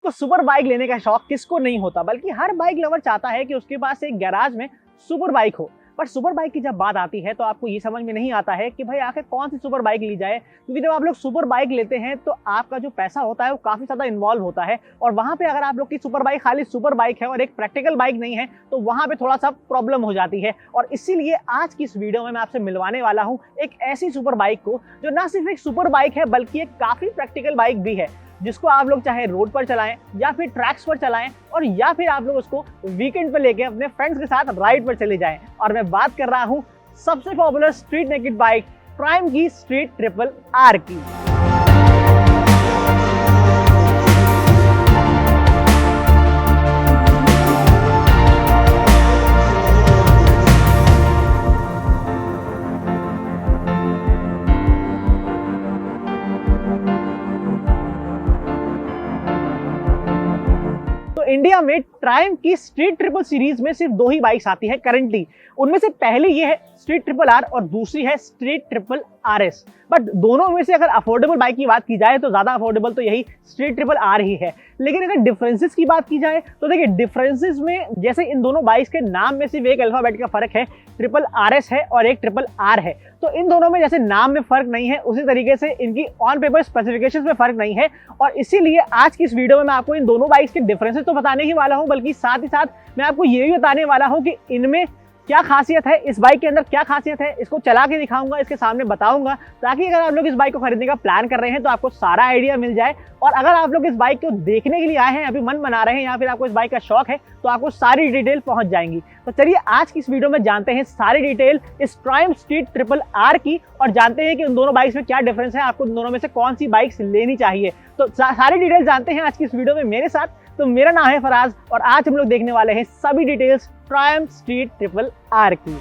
तो super bike लेने का शौक किसको नहीं होता, बल्कि हर बाइक लवर चाहता है कि उसके पास एक गैराज में सुपर बाइक हो। पर सुपर बाइक की जब बात आती है तो आपको ये समझ में नहीं आता है कि भाई आखिर कौन सी सुपर बाइक ली जाए, क्योंकि जब आप लोग सुपर बाइक लेते हैं तो आपका जो पैसा होता है वो काफी ज्यादा इन्वॉल्व होता है, और वहां पे अगर आप लोग की सुपर बाइक खाली सुपर बाइक है और एक प्रैक्टिकल बाइक नहीं है तो वहां पे थोड़ा सा प्रॉब्लम हो जाती है। और इसीलिए आज की इस वीडियो में मैं आपसे मिलवाने वाला हूँ एक ऐसी सुपर बाइक को जो ना सिर्फ एक सुपर बाइक है बल्कि एक काफी प्रैक्टिकल बाइक भी है, जिसको आप लोग चाहे रोड पर चलाएं या फिर ट्रैक्स पर चलाएं, और या फिर आप लोग उसको वीकेंड पर लेके अपने फ्रेंड्स के साथ राइड पर चले जाएं। और मैं बात कर रहा हूं सबसे popular street naked bike Triumph की स्ट्रीट ट्रिपल आर की। इंडिया में ट्रायम्फ की स्ट्रीट ट्रिपल सीरीज में सिर्फ दो ही बाइक्स आती है करंटली। उनमें से पहली ये है स्ट्रीट ट्रिपल आर और दूसरी है स्ट्रीट ट्रिपल आरएस। बट दोनों में से अगर अफोर्डेबल बाइक की बात की जाए तो ज्यादा अफोर्डेबल तो यही स्ट्रीट ट्रिपल आर ही है। लेकिन अगर डिफरेंसेस की बात की जाए तो देखिए, डिफरेंसेस में जैसे इन दोनों बाइक्स के नाम में सिर्फ एक अल्फाबेट का फर्क है, ट्रिपल आरएस है और एक ट्रिपल आर है, तो इन दोनों में जैसे नाम में फर्क नहीं है उसी तरीके से इनकी ऑन पेपर स्पेसिफिकेशंस में फर्क नहीं है। और इसीलिए आज की इस वीडियो में मैं आपको इन दोनों बाइक्स के डिफरेंसेस तो बताने ही वाला हूं, बल्कि साथ ही साथ मैं आपको ये भी बताने वाला हूं कि इनमें क्या खासियत है, इस बाइक के अंदर क्या खासियत है, इसको चला के दिखाऊंगा, इसके सामने बताऊंगा, ताकि अगर आप लोग इस बाइक को खरीदने का प्लान कर रहे हैं तो आपको सारा आइडिया मिल जाए। और अगर आप लोग इस बाइक को देखने के लिए आए हैं, अभी मन बना रहे हैं, या फिर आपको इस बाइक का शौक है, तो आपको सारी डिटेल पहुंच जाएंगी। तो चलिए आज की इस वीडियो में जानते हैं सारी डिटेल इस ट्रायम्फ स्ट्रीट ट्रिपल आर की, और जानते हैं कि उन दोनों बाइक्स में क्या डिफरेंस है, आपको उन दोनों में से कौन सी बाइक्स लेनी चाहिए। तो सारी डिटेल जानते हैं आज की इस वीडियो में मेरे साथ। तो मेरा नाम है फराज और आज हम लोग देखने वाले हैं सभी details Triumph street triple R की।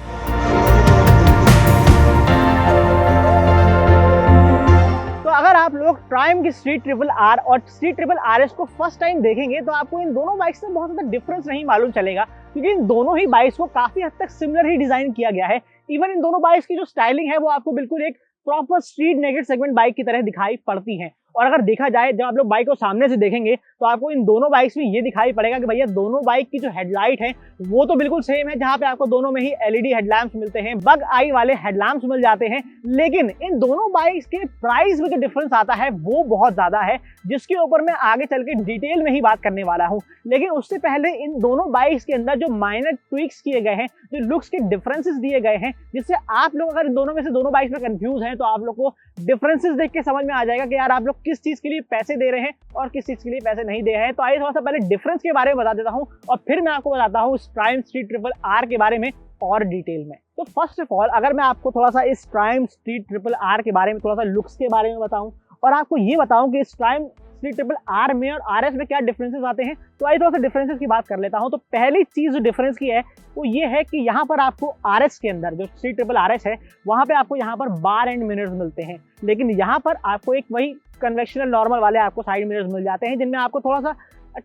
तो अगर आप लोग ट्रायम्फ की स्ट्रीट ट्रिपल आर और स्ट्रीट ट्रिपल आरएस को फर्स्ट टाइम देखेंगे तो आपको इन दोनों बाइक्स में बहुत ज्यादा डिफरेंस नहीं मालूम चलेगा, क्योंकि इन दोनों ही बाइक्स को काफी हद तक सिमिलर ही डिजाइन किया गया है। इवन इन दोनों बाइक्स की जो स्टाइलिंग है वो आपको बिल्कुल एक proper street naked segment bike की तरह दिखाई पड़ती है। और अगर देखा जाए, जब आप लोग बाइक को सामने से देखेंगे तो आपको इन दोनों बाइक्स में ये दिखाई पड़ेगा कि भैया दोनों बाइक की जो हेडलाइट है वो तो बिल्कुल सेम है, जहां पे आपको दोनों में ही एलईडी हेडलैम्प्स मिलते हैं, बग आई वाले हेडलैम्प्स मिल जाते हैं। लेकिन इन दोनों बाइक्स के प्राइस में जो डिफरेंस आता है वो बहुत ज्यादा है, जिसके ऊपर मैं आगे चल के डिटेल में ही बात करने वाला हूं। लेकिन उससे पहले इन दोनों बाइक्स के अंदर जो माइनर ट्विक्स किए गए हैं, जो लुक्स के डिफरेंसेस दिए गए हैं, जिससे आप लोग अगर इन दोनों में से दोनों बाइक्स में कंफ्यूज हैं तो आप लोग को डिफरेंसेस देख के समझ में आ जाएगा कि यार आप लोग किस चीज के लिए पैसे दे रहे हैं और किस चीज के लिए पैसे नहीं दे रहे हैं। तो आइए थोड़ा सा पहले डिफरेंस के बारे में बता देता हूं और फिर मैं आपको बताता हूं ट्रायम्फ स्ट्रीट ट्रिपल आर के बारे में और डिटेल में। तो फर्स्ट ऑफ ऑल अगर मैं आपको थोड़ा सा इस ट्रायम्फ स्ट्रीट ट्रिपल आर के बारे में, थोड़ा सा लुक्स के बारे में बताऊं और आपको ये बताऊं कि इस ट्रायम्फ स्ट्रीट ट्रिपल आर में और आरएस में क्या डिफरेंसेस आते हैं, तो आइए थोड़ा सा डिफरेंसेस की बात कर लेता हूं। तो पहली चीज जो डिफरेंस की है वो ये है कि यहाँ पर आपको आरएस के अंदर, जो स्ट्रीट ट्रिपल आरएस है, वहां पे आपको यहाँ पर बार एंड मिरर्स मिलते हैं, लेकिन यहाँ पर आपको एक वही कन्वेंशनल नॉर्मल वाले आपको साइड मिरर्स मिल जाते हैं, जिनमें आपको थोड़ा सा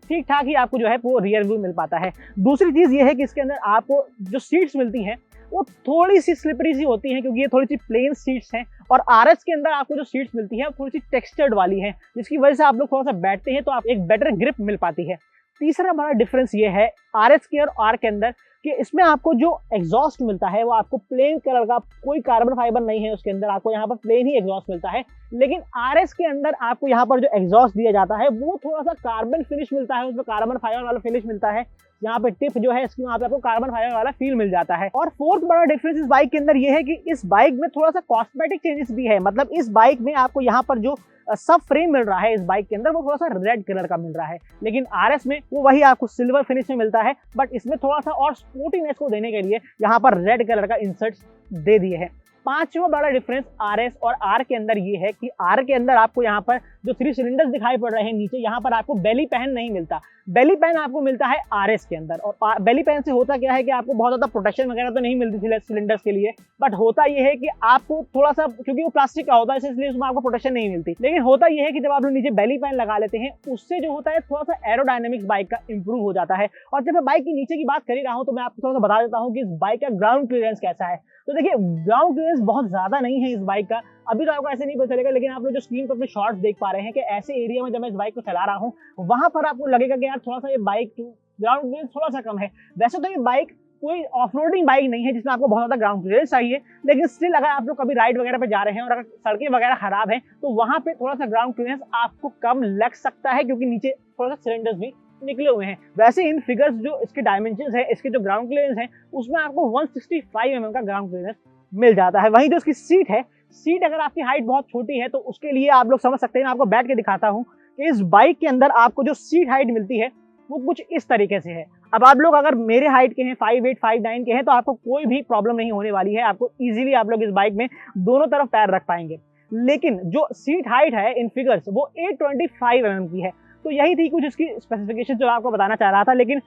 ठीक ठाक ही आपको जो है वो रियर व्यू मिल पाता है। दूसरी चीज ये है कि इसके अंदर आपको जो सीट्स मिलती हैं वो थोड़ी सी स्लिपरी सी होती हैं, क्योंकि ये थोड़ी सी प्लेन सीट्स हैं, और आरएस के अंदर आपको जो सीट्स मिलती है वो थोड़ी सी टेक्सचर्ड वाली हैं, जिसकी वजह से आप लोग थोड़ा सा बैठते हैं तो आप एक बेटर ग्रिप मिल पाती है। तीसरा बड़ा डिफरेंस ये है आरएस के और आर के अंदर कि इसमें आपको जो एग्जॉस्ट मिलता है वो आपको प्लेन कलर का, कोई कार्बन फाइबर नहीं है उसके अंदर, आपको यहाँ पर प्लेन ही एग्जॉस्ट मिलता है। लेकिन आरएस के अंदर आपको यहाँ पर जो एग्जॉस्ट दिया जाता है वो थोड़ा सा कार्बन फिनिश मिलता है, उसमें कार्बन फाइबर वाला फिनिश मिलता है, यहाँ पे टिप जो है इसकी वहाँ पे आपको कार्बन फाइबर वाला फील मिल जाता है। और फोर्थ बड़ा डिफरेंस इस बाइक के अंदर ये है कि इस बाइक में थोड़ा सा कॉस्मेटिक चेंजेस भी है। मतलब इस बाइक में आपको यहाँ पर जो सब फ्रेम मिल रहा है इस बाइक के अंदर वो थोड़ा सा रेड कलर का मिल रहा है, लेकिन आरएस में वो वही आपको सिल्वर फिनिश में मिलता है, बट इसमें थोड़ा सा और स्पोर्टीनेस को देने के लिए यहाँ पर रेड कलर का इंसर्ट्स दे दिए हैं। पांचवा बड़ा डिफरेंस आरएस और आर के अंदर ये है कि आर के अंदर आपको यहाँ पर जो 3 सिलेंडर्स दिखाई पड़ रहे हैं नीचे, यहाँ पर आपको बेली पैन नहीं मिलता। बेली पैन आपको मिलता है आरएस के अंदर, और बेली पैन से होता क्या है कि आपको बहुत ज्यादा प्रोटेक्शन वगैरह तो नहीं मिलती थी सिलेंडर्स के लिए, बट होता यह है कि आपको थोड़ा सा, क्योंकि वो प्लास्टिक का होता है इसलिए उसमें आपको प्रोटेक्शन नहीं मिलती, लेकिन होता यह है कि जब आप लोग नीचे बेली पैन लगा लेते हैं उससे जो होता है थोड़ा सा एरोडायनेमिक्स बाइक का इंप्रूव हो जाता है। और जब मैं बाइक की नीचे की बात कर ही रहा हूँ तो मैं आपको थोड़ा सा बता देता हूँ कि इस बाइक का ग्राउंड क्लियरेंस कैसा है। तो देखिए ग्राउंड क्लियरेंस बहुत ज्यादा नहीं है इस बाइक का, अभी तो आपको ऐसे नहीं पता चलेगा, लेकिन आप लोग जो स्क्रीन पर अपने शॉट्स देख पा रहे हैं कि ऐसे एरिया में जब मैं इस बाइक को चला रहा हूँ वहां पर आपको लगेगा कि यार थोड़ा सा ये बाइक ग्राउंड क्लियरेंस थोड़ा सा कम है। वैसे तो ये बाइक कोई ऑफरोडिंग बाइक नहीं है जिसमें आपको बहुत ज्यादा ग्राउंड क्लियरेंस चाहिए, लेकिन स्टिल अगर आप लोग कभी राइड वगैरह पे जा रहे हैं और अगर सड़कें वगैरह खराब है तो वहां पे थोड़ा सा ग्राउंड क्लियरेंस आपको कम लग सकता है, क्योंकि नीचे थोड़ा सा सिलेंडर्स भी निकले हुए हैं। वैसे इन फिगर्स जो इसके डायमेंशंस है, इसके जो ग्राउंड क्लियरेंस है, उसमें आपको 165 mm का ग्राउंड क्लियरेंस मिल जाता है। वहीं जो इसकी सीट है, सीट अगर आपकी हाइट बहुत छोटी है तो उसके लिए आप लोग समझ सकते हैं, मैं आपको बैठ के दिखाता हूँ कि इस बाइक के अंदर आपको जो सीट हाइट मिलती है वो कुछ इस तरीके से है। अब आप लोग अगर मेरे हाइट के हैं 5'8", 5'9" के हैं तो आपको कोई भी प्रॉब्लम नहीं होने वाली है, आपको इजीली आप लोग इस बाइक में दोनों तरफ पैर रख पाएंगे। लेकिन जो सीट हाइट है इन फिगर्स वो 825 mm की है। तो यही थी कुछ इसकी स्पेसिफिकेशन जो आपको बताना चाह रहा था। लेकिन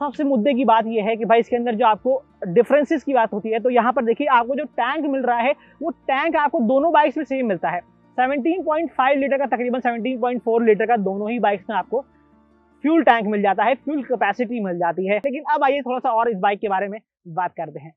सबसे मुद्दे की बात यह है कि भाई इसके अंदर जो आपको डिफरेंसेस की बात होती है, तो यहाँ पर देखिए आपको जो टैंक मिल रहा है वो टैंक आपको दोनों बाइक्स में सेम मिलता है। 17.5 लीटर का तकरीबन 17.4 लीटर का दोनों ही बाइक्स में आपको फ्यूल टैंक मिल जाता है, फ्यूल कैपेसिटी मिल जाती है। लेकिन अब आइए थोड़ा सा और इस बाइक के बारे में बात करते हैं।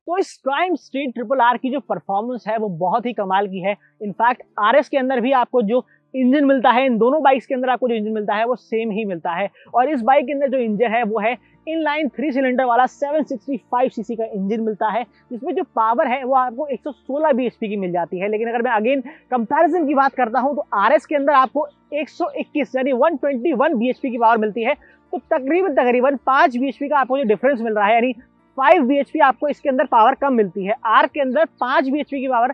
तो इस ट्रायम्फ स्ट्रीट ट्रिपल आर की जो परफॉर्मेंस है वो बहुत ही कमाल की है। इनफैक्ट आरएस के अंदर भी आपको जो इंजन मिलता है, इन दोनों बाइक्स के अंदर आपको जो इंजन मिलता है वो सेम ही मिलता है। और इस बाइक के अंदर जो इंजन है वो है इनलाइन 3 सिलेंडर वाला 765 सीसी का इंजन मिलता है, जिसमें जो पावर है वो आपको 116 bhp की मिल जाती है। लेकिन अगर मैं अगेन कंपैरिजन की बात करता हूं तो आरएस के अंदर आपको 121 यानी 121 bhp की पावर मिलती है। तो तकरीबन 5 bhp का आपको जो डिफरेंस मिल रहा है, यानी 5 bhp आपको इसके अंदर पावर कम मिलती है, आर के अंदर 5 bhp की पावर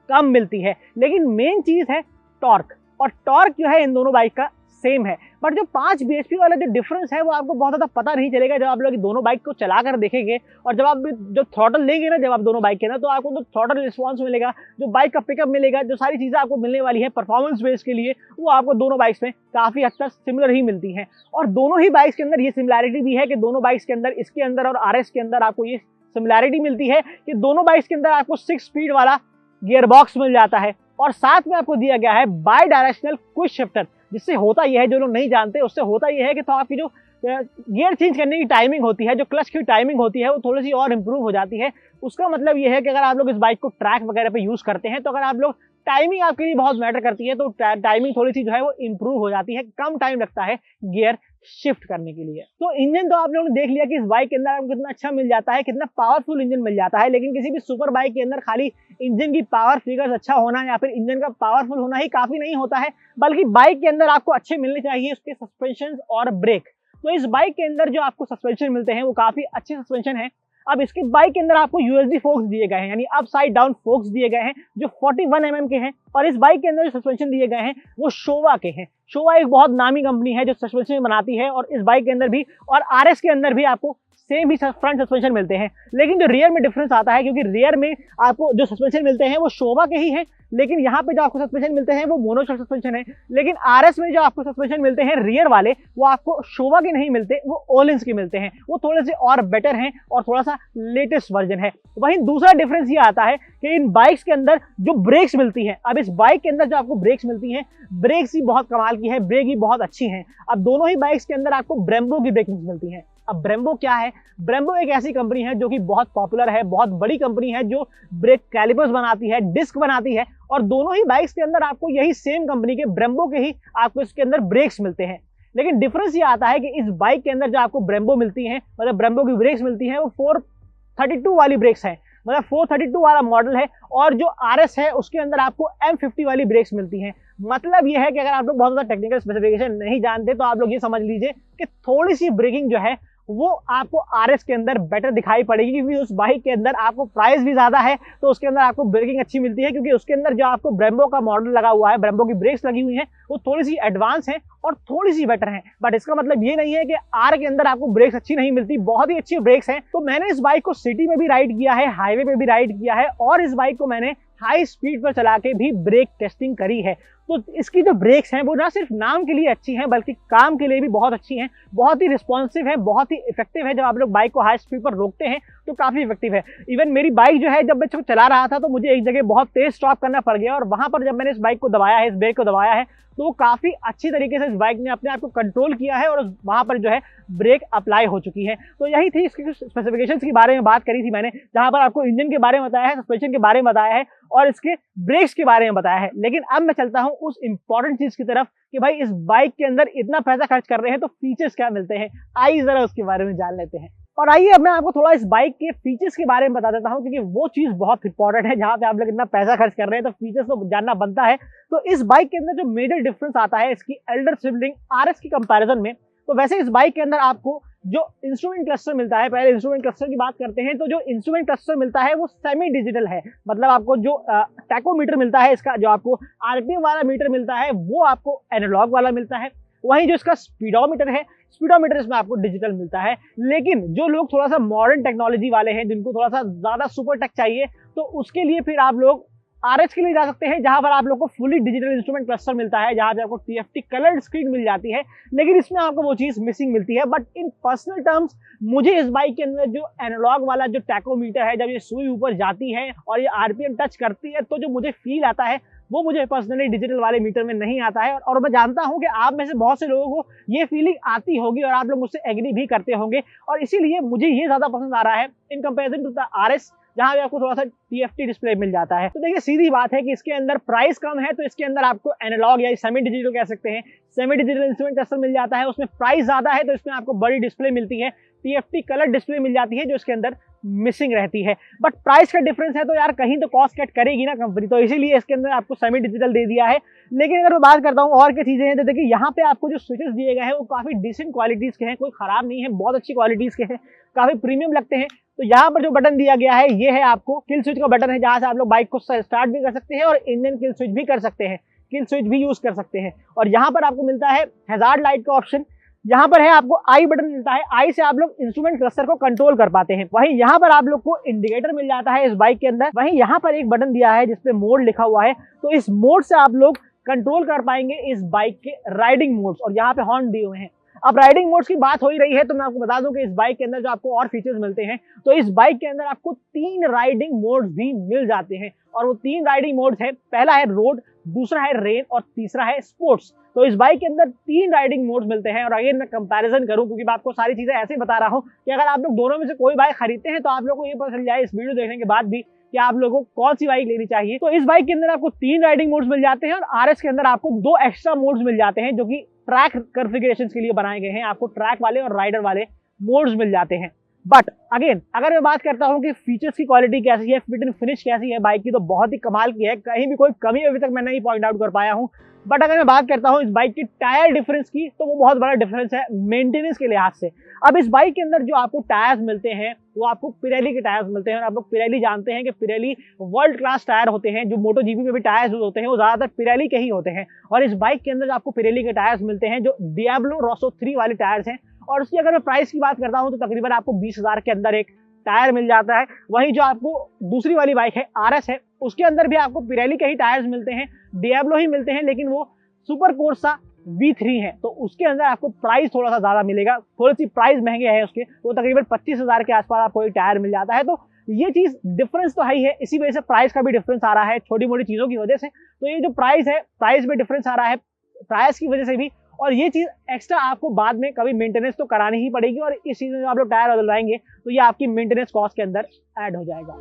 कम मिलती है। लेकिन मेन चीज है टॉर्क, और टॉर्क जो है इन दोनों बाइक का सेम है। बट जो 5 bhp वाला जो डिफरेंस है वो आपको बहुत ज्यादा पता नहीं चलेगा जब आप लोग दोनों बाइक को चला कर देखेंगे। और जब आप जो थ्रॉटल लेंगे ना, जब आप दोनों बाइक के ना, तो आपको जो थ्रॉटल रिस्पॉन्स मिलेगा, जो बाइक का पिकअप मिलेगा, जो सारी चीजें आपको मिलने वाली है परफॉर्मेंस बेस के लिए, वो आपको दोनों बाइक्स में काफी हद तक सिमिलर ही मिलती है। और दोनों ही बाइक्स के अंदर ये सिमिलैरिटी भी है कि दोनों बाइक्स के अंदर, इसके अंदर और आरएस के अंदर आपको ये सिमिलैरिटी मिलती है कि दोनों बाइक्स के अंदर आपको 6 स्पीड वाला गियर बॉक्स मिल जाता है। और साथ में आपको दिया गया है बाई डायरेक्शनल क्विक शिफ्टर, जिससे होता यह है, जो लोग नहीं जानते उससे होता यह है कि तो आपकी जो गियर चेंज करने की टाइमिंग होती है, जो क्लच की टाइमिंग होती है, वो थोड़ी सी और इंप्रूव हो जाती है। उसका मतलब यह है कि अगर आप लोग इस बाइक को ट्रैक वगैरह पे यूज करते हैं तो अगर आप लोग टाइमिंग आपके लिए बहुत मैटर करती है तो टाइमिंग थोड़ी सी जो है वो इंप्रूव हो जाती है, कम टाइम लगता है गियर शिफ्ट करने के लिए। तो इंजन तो आप लोगों ने देख लिया कि इस बाइक के अंदर आपको कितना अच्छा मिल जाता है, कितना पावरफुल इंजन मिल जाता है। लेकिन किसी भी सुपर बाइक के अंदर खाली इंजन की पावर फिगर्स अच्छा होना या फिर इंजन का पावरफुल होना ही काफी नहीं होता है, बल्कि बाइक के अंदर आपको अच्छे मिलने चाहिए उसके सस्पेंशन और ब्रेक। तो इस बाइक के अंदर जो आपको सस्पेंशन मिलते हैं वो काफी अच्छे सस्पेंशन है। अब इसके बाइक के अंदर आपको यूएसडी फोक्स दिए गए हैं, यानी अपसाइड डाउन फोक्स दिए गए हैं जो 41 mm के हैं। और इस बाइक के अंदर जो सस्पेंशन दिए गए हैं वो शोवा के हैं। शोवा एक बहुत नामी कंपनी है जो सस्पेंशन बनाती है, और इस बाइक के अंदर भी और आरएस के अंदर भी आपको सेम ही फ्रंट सस्पेंशन मिलते हैं। लेकिन जो रियर में डिफरेंस आता है, क्योंकि रियर में आपको जो सस्पेंशन मिलते हैं वो शोवा के ही हैं, लेकिन यहाँ पे जो आपको सस्पेंशन मिलते हैं वो मोनोशॉक सस्पेंशन है। लेकिन आरएस में जो आपको सस्पेंशन मिलते हैं रियर वाले, वो आपको शोवा के नहीं मिलते, वो ओलिंस के मिलते हैं। वो थोड़े से और बेटर हैं और थोड़ा सा लेटेस्ट वर्जन है। वहीं दूसरा डिफरेंस ये आता है कि इन बाइक्स के अंदर जो ब्रेक्स मिलती हैं, अब इस बाइक के अंदर जो आपको ब्रेक्स मिलती हैं, ब्रेक्स ही बहुत कमाल की है, ब्रेक ही बहुत अच्छी हैं। अब दोनों ही बाइक्स के अंदर आपको ब्रेम्बो की ब्रेकिंग मिलती हैं। अब ब्रेम्बो क्या है? ब्रेम्बो एक ऐसी कंपनी है जो कि बहुत पॉपुलर है, बहुत बड़ी कंपनी है जो ब्रेक कैलिपर्स बनाती है, डिस्क बनाती है, और दोनों ही बाइक्स के अंदर आपको यही सेम कंपनी के ब्रेम्बो के ही आपको इसके अंदर ब्रेक्स मिलते हैं। लेकिन डिफरेंस ये आता है कि इस बाइक के अंदर जो आपको ब्रेम्बो मिलती है, मतलब ब्रेम्बो की ब्रेक्स मिलती हैं, वो 432 वाली ब्रेक्स हैं, मतलब 432 वाला मॉडल है। और जो आरएस है उसके अंदर आपको M50 वाली ब्रेक्स मिलती हैं। मतलब ये है कि अगर आप लोग बहुत ज्यादा टेक्निकल स्पेसिफिकेशन नहीं जानते तो आप लोग ये समझ लीजिए कि थोड़ी सी ब्रेकिंग जो है वो आपको आरएस के अंदर बेटर दिखाई पड़ेगी, क्योंकि उस बाइक के अंदर आपको प्राइस भी ज्यादा है तो उसके अंदर आपको ब्रेकिंग अच्छी मिलती है, क्योंकि उसके अंदर जो आपको ब्रेम्बो का मॉडल लगा हुआ है, ब्रेम्बो की ब्रेक्स लगी हुई हैं, वो थोड़ी सी एडवांस है और थोड़ी सी बेटर है। बट इसका मतलब ये नहीं है कि आर के अंदर आपको ब्रेक्स अच्छी नहीं मिलती, बहुत ही अच्छी ब्रेक्स हैं। तो मैंने इस बाइक को सिटी में भी राइड किया है, हाईवे पे भी राइड किया है, और इस बाइक को मैंने हाई स्पीड पर चला के भी ब्रेक टेस्टिंग करी है। तो इसकी जो ब्रेक्स हैं वो ना सिर्फ नाम के लिए अच्छी हैं बल्कि काम के लिए भी बहुत अच्छी हैं, बहुत ही रिस्पॉन्सिव है, बहुत ही इफेक्टिव है। जब आप लोग बाइक को हाई स्पीड पर रोकते हैं तो काफी इफेक्टिव है। इवन मेरी बाइक जो है जब मैं इसको चला रहा था तो मुझे एक जगह बहुत तेज स्टॉप करना पड़ गया और वहां पर जब मैंने इस बाइक को दबाया है, इस ब्रेक को दबाया है, तो वो काफी अच्छी तरीके से इस बाइक ने अपने आप को कंट्रोल किया है और वहां पर जो है ब्रेक अप्लाई हो चुकी है। तो यही थी इसकी स्पेसिफिकेशंस के बारे में बात करी थी मैंने, जहां पर आपको इंजन के बारे में बताया है, सस्पेंशन के बारे में बताया है और इसके ब्रेक्स के बारे में बताया है। लेकिन अब मैं चलता हूं उस इंपॉर्टेंट चीज की तरफ कि भाई इस बाइक के अंदर इतना पैसा खर्च कर रहे हैं तो फीचर्स क्या मिलते हैं, आइए जरा उसके बारे में जान लेते हैं। और आइए अब मैं आपको थोड़ा इस बाइक के फीचर्स के बारे में बता देता हूं, क्योंकि वो चीज बहुत इंपॉर्टेंट है। जहां पे आप लोग इतना पैसा खर्च कर रहे हैं तो फीचर्स तो जानना बनता है। तो इस बाइक के अंदर जो मेजर डिफरेंस आता है इसकी एल्डर सिबलिंग आरएस की कंपैरिजन में, तो वैसे इस बाइक के अंदर आपको जो इंस्ट्रूमेंट क्लस्टर मिलता है, पहले इंस्ट्रूमेंट क्लस्टर की बात करते हैं, तो जो इंस्ट्रूमेंट क्लस्टर मिलता है वो सेमी डिजिटल है। मतलब आपको जो टैकोमीटर मिलता है, इसका जो आपको आरपीएम वाला मीटर मिलता है वो आपको एनालॉग वाला मिलता है। वहीं जो इसका स्पीडोमीटर है, स्पीडोमीटर इसमें आपको डिजिटल मिलता है। लेकिन जो लोग थोड़ा सा मॉडर्न टेक्नोलॉजी वाले हैं, जिनको थोड़ा सा ज्यादा सुपर टेक चाहिए, तो उसके लिए फिर आप लोग आरएच के लिए जा सकते हैं, जहां पर आप लोग को फुली डिजिटल इंस्ट्रूमेंट क्लस्टर मिलता है, जहां पे आपको टीएफटी कलर्ड स्क्रीन मिल जाती है। लेकिन इसमें आपको वो चीज मिसिंग मिलती है। बट इन पर्सनल टर्म्स मुझे इस बाइक के अंदर जो एनालॉग वाला जो टैकोमीटर है, जब ये सुई ऊपर जाती है और ये आरपीएम टच करती है, तो जो मुझे फील आता है वो मुझे पर्सनली डिजिटल वाले मीटर में नहीं आता है। और मैं जानता हूं कि आप में से बहुत से लोगों को ये फीलिंग आती होगी और आप लोग मुझसे एग्री भी करते होंगे, और इसीलिए मुझे ये ज्यादा पसंद आ रहा है in comparison to the RS, जहां पे आपको थोड़ा सा टीएफटी डिस्प्ले मिल जाता है। तो देखिए सीधी बात है कि इसके अंदर प्राइस कम है, तो इसके अंदर आपको एनालॉग या सेमी डिजिटल कह सकते हैं, सेमी डिजिटल इंस्ट्रूमेंट क्लस्टर मिल जाता है। उसमें प्राइस ज्यादा है तो इसमें आपको बड़ी डिस्प्ले मिलती है, टीएफटी कलर डिस्प्ले मिल जाती है जो इसके अंदर मिसिंग रहती है। बट प्राइस का डिफरेंस है तो यार कहीं तो कॉस्ट कट करेगी ना कंपनी, तो इसीलिए इसके अंदर आपको सेमी डिजिटल दे दिया है। लेकिन अगर मैं बात करता हूँ और क्या चीजें हैं, तो देखिए यहाँ पे आपको जो स्विचेस दिए गए हैं वो काफी डिसेंट क्वालिटीज के हैं, कोई खराब नहीं है, बहुत अच्छी क्वालिटीज के हैं, काफी प्रीमियम लगते हैं। तो यहाँ पर जो बटन दिया गया है ये है आपको किल स्विच का बटन है, जहां से आप लोग बाइक को स्टार्ट भी कर सकते हैं और इंजन किल स्विच भी कर सकते हैं, किल स्विच भी यूज कर सकते हैं। और यहाँ पर आपको मिलता है हैजार्ड लाइट का ऑप्शन। यहाँ पर है आपको आई बटन मिलता है, आई से आप लोग इंस्ट्रूमेंट क्लस्टर को कंट्रोल कर पाते हैं। वहीं यहाँ पर आप लोग को इंडिकेटर मिल जाता है इस बाइक के अंदर। वहीं यहाँ पर एक बटन दिया है जिसपे मोड लिखा हुआ है, तो इस मोड से आप लोग कंट्रोल कर पाएंगे इस बाइक के राइडिंग मोड्स। और यहाँ पे हॉर्न दिए हुए हैं। अब राइडिंग मोड्स की बात हो ही रही है तो मैं आपको बता दूं कि इस बाइक के अंदर जो आपको और फीचर्स मिलते हैं, तो इस बाइक के अंदर आपको 3 राइडिंग मोड्स भी मिल जाते हैं। और वो 3 राइडिंग मोड्स है, पहला है रोड, दूसरा है रेन और तीसरा है स्पोर्ट्स। तो इस बाइक के अंदर 3 राइडिंग मोड्स मिलते हैं। और अगेन मैं कंपैरिजन करूं, क्योंकि मैं आपको सारी चीजें ऐसे बता रहा हूं कि अगर आप लोग दोनों में से कोई बाइक खरीदते हैं तो आप लोगों को ये पता चल जाए इस वीडियो देखने के बाद भी कि आप लोगों को कौन सी बाइक लेनी चाहिए। तो इस बाइक के अंदर आपको 3 राइडिंग मोड्स मिल जाते हैं और आरएस के अंदर आपको 2 एक्स्ट्रा मोड्स मिल जाते हैं, जो कि ट्रैक कॉन्फ़िगरेशंस के लिए बनाए गए हैं। आपको ट्रैक वाले और राइडर वाले मोड्स मिल जाते हैं। बट अगेन अगर मैं बात करता हूं कि फीचर्स की क्वालिटी कैसी है, फिट एंड फिनिश कैसी है बाइक की, तो बहुत ही कमाल की है, कहीं भी कोई कमी अभी तक मैं नहीं पॉइंट आउट कर पाया हूं। बट अगर मैं बात करता हूं इस बाइक की टायर डिफरेंस की, तो वो बहुत बड़ा डिफरेंस है मेंटेनेंस के लिहाज से। अब इस बाइक के अंदर जो आपको टायर्स मिलते हैं वो आपको पिरेली के टायर्स मिलते हैं। और आप लोग पिरेली जानते हैं कि पिरेली वर्ल्ड क्लास टायर होते हैं। जो मोटो जीपी में भी टायर्स यूज होते हैं वो ज्यादातर पिरेली के ही होते हैं। और इस बाइक के अंदर आपको पिरेली के टायर्स मिलते हैं जो डियाब्लो रोसो 3 वाले टायर्स हैं। और उसकी अगर मैं प्राइस की बात करता हूं तो तकरीबन आपको 20,000 के अंदर एक टायर मिल जाता है। वहीं जो आपको दूसरी वाली बाइक है आरएस है, उसके अंदर भी आपको पिरेली के ही टायर्स मिलते हैं, डियाब्लो ही मिलते हैं, लेकिन वो सुपर कोर्सा V3 है, तो उसके अंदर आपको प्राइस थोड़ा सा ज्यादा मिलेगा, थोड़ी सी प्राइस महंगे हैं उसके, वो तकरीबन 25,000 के आसपास आपको एक टायर मिल जाता है। तो ये चीज डिफरेंस तो है ही है, इसी वजह से प्राइस का भी डिफरेंस आ रहा है, छोटी मोटी चीजों की वजह से। तो ये जो प्राइस है, प्राइस में डिफरेंस आ रहा है प्राइस की वजह से भी। और ये चीज एक्स्ट्रा आपको बाद में कभी मेंटेनेंस तो करानी ही पड़ेगी, और इस चीज में जब आप लोग टायर बदलवाएंगे तो ये आपकी मेंटेनेंस कॉस्ट के अंदर ऐड हो जाएगा।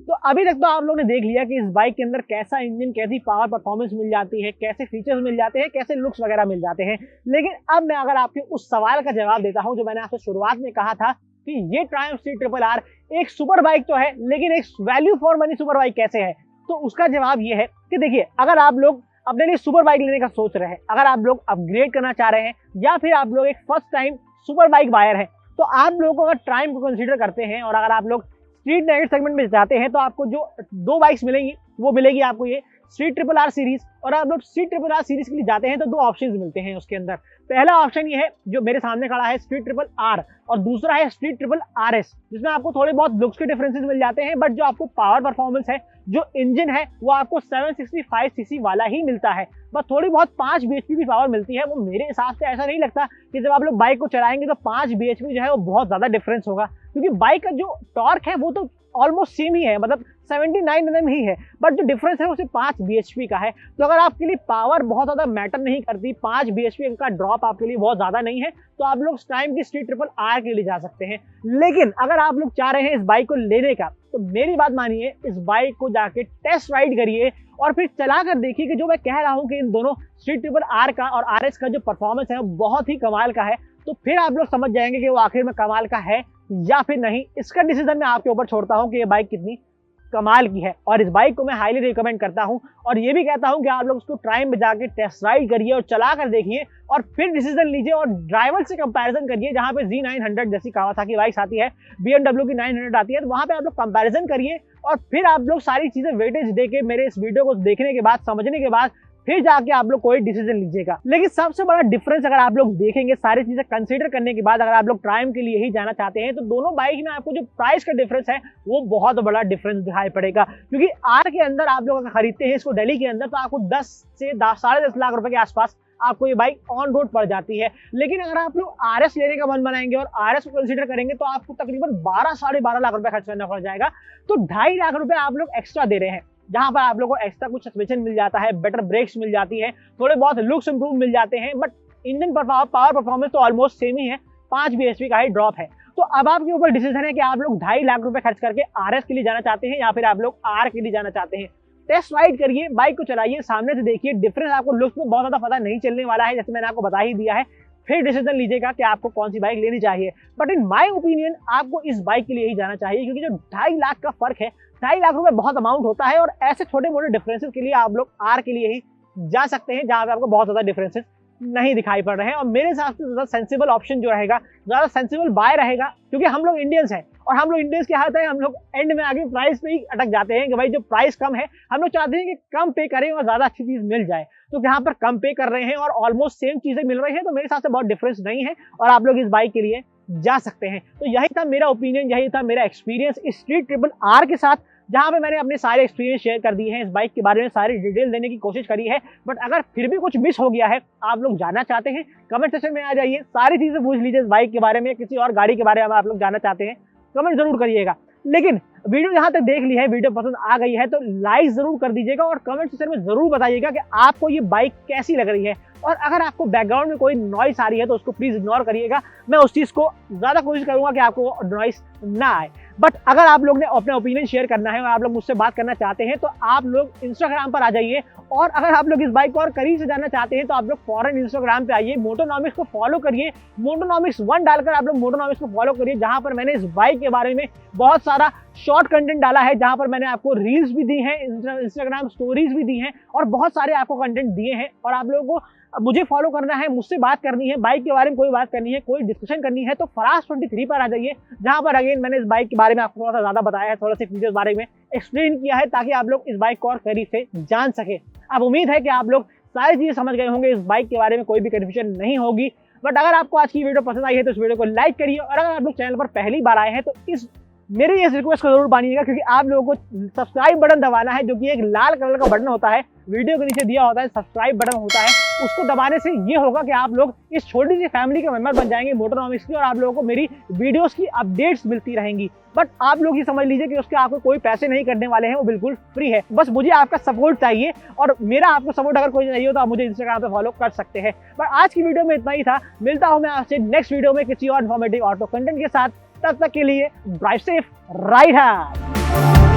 तो अभी तक तो आप लोगों ने देख लिया कि इस बाइक के अंदर कैसा इंजन, कैसी पावर परफॉर्मेंस मिल जाती है, कैसे फीचर्स मिल जाते हैं, कैसे लुक्स वगैरह मिल जाते हैं। लेकिन अब मैं अगर आपके उस सवाल का जवाब देता हूं जो मैंने आपसे शुरुआत में कहा था कि ये ट्रायम्फ CRRR एक सुपर बाइक तो है, लेकिन एक value for money super bike कैसे है, तो उसका जवाब ये है कि देखिए, अगर आप लोग अपने लिए सुपर बाइक लेने का सोच रहे हैं, अगर आप लोग अपग्रेड करना चाह रहे हैं, या फिर आप लोग एक first time super bike buyer हैं, तो आप लोगों को अगर ट्रायम्फ को कंसीडर करते हैं और अगर आप लोग स्ट्रीट नेगेट सेगमेंट में जाते हैं, तो आपको जो 2 बाइक्स मिलेंगी वो मिलेगी आपको ये स्ट्रीट ट्रिपल आर सीरीज, और आप लोग स्ट्रीट ट्रिपल आर सीरीज के लिए जाते हैं तो दो ऑप्शंस मिलते हैं उसके अंदर। पहला ऑप्शन ये है जो मेरे सामने खड़ा है, स्ट्रीट ट्रिपल आर, और दूसरा है स्ट्रीट ट्रिपल आर एस, जिसमें आपको थोड़े बहुत लुक्स के डिफरेंसेस मिल जाते हैं, बट जो आपको पावर परफॉर्मेंस है, जो इंजन है, वो आपको 765 सीसी वाला ही मिलता है। बस थोड़ी बहुत 5 bhp की पावर मिलती है। वो मेरे हिसाब से ऐसा नहीं लगता कि जब आप लोग बाइक को चलाएंगे तो 5 bhp जो है वो बहुत ज्यादा डिफरेंस होगा, क्योंकि बाइक का जो टॉर्क है वो तो ऑलमोस्ट सेम ही है, मतलब 79 Nm ही है, बट जो डिफरेंस है वो सिर्फ 5 bhp का है। तो अगर आपके लिए पावर बहुत ज्यादा मैटर नहीं करती, 5 bhp का ड्रॉप आपके लिए बहुत ज्यादा नहीं है, तो आप लोग टाइम की स्ट्रीट ट्रिपल आर के लिए जा सकते हैं। लेकिन अगर आप लोग चाह रहे हैं इस बाइक को लेने का, तो मेरी बात मानिए, इस बाइक को जाके टेस्ट राइड करिए और फिर चला कर देखिए कि जो मैं कह रहा हूँ कि इन दोनों स्ट्रीट ट्रिपल आर का और आर एस का जो परफॉर्मेंस है वो बहुत ही कमाल का है, तो फिर आप लोग समझ जाएंगे कि वो आखिर में कमाल का है या फिर नहीं। इसका डिसीजन मैं आपके ऊपर छोड़ता हूँ कि ये बाइक कितनी कमाल की है, और इस बाइक को मैं हाईली रिकमेंड करता हूं, और ये भी कहता हूं कि आप लोग उसको ट्राइम में जाके टेस्ट राइड करिए और चला कर देखिए और फिर डिसीजन लीजिए और ड्राइवर से कंपैरिजन करिए। जहां पे Z900 जैसी कावासाकी बाइक्स आती है, BMW की 900 आती है, तो वहां पे आप लोग कंपैरिजन करिए और फिर आप लोग सारी चीजें वेटेज देके मेरे इस वीडियो को देखने के बाद, समझने के बाद फिर जाके आप लोग कोई डिसीजन लीजिएगा। लेकिन सबसे बड़ा डिफरेंस अगर आप लोग देखेंगे सारी चीजें कंसीडर करने के बाद, अगर आप लोग ट्राइम के लिए ही जाना चाहते हैं, तो दोनों बाइक में आपको जो प्राइस का डिफरेंस है वो बहुत बड़ा डिफरेंस दिखाई पड़ेगा। क्योंकि आर के अंदर आप लोग अगर खरीदते हैं इसको दिल्ली के अंदर, तो आपको 10 से 10.5 लाख रुपए के आसपास आपको ये बाइक ऑन रोड पड़ जाती है। लेकिन अगर आप लोग आरएस लेने का मन बनाएंगे और आरएस को कंसीडर करेंगे, तो आपको तकरीबन 12-12.5 लाख रुपए खर्च करना पड़ जाएगा। तो 2.5 लाख रुपए आप लोग एक्स्ट्रा दे रहे हैं, जहां पर आप लोगों को एक्स्ट्रा कुछ सस्पेंशन मिल जाता है, बेटर ब्रेक्स मिल जाती है, थोड़े बहुत लुक्स इंप्रूव मिल जाते हैं, बट इंजन पावर परफॉर्मेंस तो ऑलमोस्ट सेम ही है, 5 bhp का ही ड्रॉप है। तो अब आपके ऊपर डिसीजन है कि आप लोग 2.5 लाख रुपए खर्च करके आरएस के लिए जाना चाहते हैं या फिर आप लोग आर के लिए जाना चाहते हैं। टेस्ट राइड करिए, बाइक को चलाइए, सामने से देखिए, डिफरेंस आपको लुक्स में बहुत ज्यादा पता नहीं चलने वाला है, जैसे मैंने आपको बता ही दिया है। फिर डिसीजन लीजिएगा कि आपको कौन सी बाइक लेनी चाहिए। बट इन माय ओपिनियन आपको इस बाइक के लिए ही जाना चाहिए, क्योंकि जो 2.5 लाख का फर्क है, 2.5 लाख रुपए बहुत अमाउंट होता है, और ऐसे छोटे मोटे डिफरेंसेस के लिए आप लोग आर के लिए ही जा सकते हैं, जहां पे आपको बहुत ज्यादा डिफरेंसेस नहीं दिखाई पड़ रहे हैं। और मेरे हिसाब से ज्यादा सेंसिबल ऑप्शन जो रहेगा, ज्यादा सेंसिबल बाय रहेगा, क्योंकि हम लोग इंडियंस हैं, और हम लोग इंडियंस की हालत है, हम लोग एंड में आगे प्राइस पे ही अटक जाते हैं कि भाई जो प्राइस कम है, हम लोग चाहते हैं कि कम पे करें और ज्यादा अच्छी चीज मिल जाए। तो यहाँ पर कम पे कर रहे हैं और ऑलमोस्ट सेम चीजें मिल रही है, तो मेरे हिसाब से बहुत डिफरेंस नहीं है और आप लोग इस बाइक के लिए जा सकते हैं। तो यही था मेरा ओपिनियन, यही था मेरा एक्सपीरियंस इस स्ट्रीट ट्रिपल आर के साथ, जहां पे मैंने अपने सारे एक्सपीरियंस शेयर कर दिए हैं, इस बाइक के बारे में सारी डिटेल देने की कोशिश करी है। बट अगर फिर भी कुछ मिस हो गया है, आप लोग जानना चाहते हैं, कमेंट सेक्शन में आ जाइए, सारी चीजें पूछ लीजिए इस बाइक के बारे में, किसी और गाड़ी के बारे में आप लोग जानना चाहते हैं, कमेंट जरूर करिएगा। लेकिन वीडियो यहाँ तक देख ली है, वीडियो पसंद आ गई है, तो लाइक जरूर कर दीजिएगा और कमेंट सेक्शन में जरूर बताइएगा कि आपको ये बाइक कैसी लग रही है। और अगर आपको बैकग्राउंड में कोई नॉइस आ रही है तो उसको प्लीज इग्नोर करिएगा, मैं उस चीज को ज्यादा कोशिश करूंगा कि आपको नॉइस ना आए। बट अगर आप लोग ने अपना ओपिनियन शेयर करना है और आप लोग मुझसे बात करना चाहते हैं, तो आप लोग इंस्टाग्राम पर आ जाइए, और अगर आप लोग इस बाइक को और करीब से जानना चाहते हैं, तो आप लोग फॉरन इंस्टाग्राम पे आइए, मोटोनॉमिक्स को फॉलो करिए, मोटोनॉमिक्स 1 डालकर आप लोग मोटोनॉमिक्स को फॉलो करिए, जहां पर मैंने इस बाइक के बारे में बहुत सारा शॉर्ट कंटेंट डाला है, जहां पर मैंने आपको रील्स भी दी हैं, इंस्टाग्राम स्टोरीज भी दी हैं, और बहुत सारे आपको कंटेंट दिए हैं। और आप लोगों को मुझे फॉलो करना है, मुझसे बात करनी है, बाइक के बारे में कोई बात करनी है, कोई डिस्कशन करनी है, तो फराज 23 पर आ जाइए, जहां पर अगेन मैंने इस बाइक के बारे में आपको थोड़ा सा ज्यादा बताया है, थोड़ा से फीचर्स बारे में एक्सप्लेन किया है, ताकि आप लोग इस बाइक को और करीब से जान सके। अब उम्मीद है कि आप लोग सारी चीजें समझ गए होंगे, इस बाइक के बारे में कोई भी कंफ्यूजन नहीं होगी। बट अगर आपको आज की वीडियो पसंद आई है तो इस वीडियो को लाइक करिए, और अगर आप लोग चैनल पर पहली बार आए हैं तो मेरी इस रिक्वेस्ट को जरूर मानिएगा, क्योंकि आप लोगों को सब्सक्राइब बटन दबाना है, जो कि एक लाल कलर का बटन होता है, वीडियो के नीचे दिया होता है, सब्सक्राइब बटन होता है। उसको दबाने से ये होगा कि आप लोग इस छोटी सी फैमिली के मेंबर बन जाएंगे मोटोनॉमिक्स की, और आप लोगों को मेरी वीडियोस की अपडेट्स मिलती रहेंगी। बट आप लोग ही समझ लीजिए कि उसके आपको कोई पैसे नहीं करने वाले हैं, वो बिल्कुल फ्री है। बस मुझे आपका सपोर्ट चाहिए, और मेरा आपको सपोर्ट अगर कोई चाहिए हो तो आप मुझे इंस्टाग्राम पे फॉलो कर सकते हैं। पर आज की वीडियो में इतना ही था, मिलता हूं मैं आपसे नेक्स्ट वीडियो में किसी और इन्फॉर्मेटिव ऑटो कंटेंट के साथ। तब तक के लिए ड्राइव सेफ, राइड हार्ड।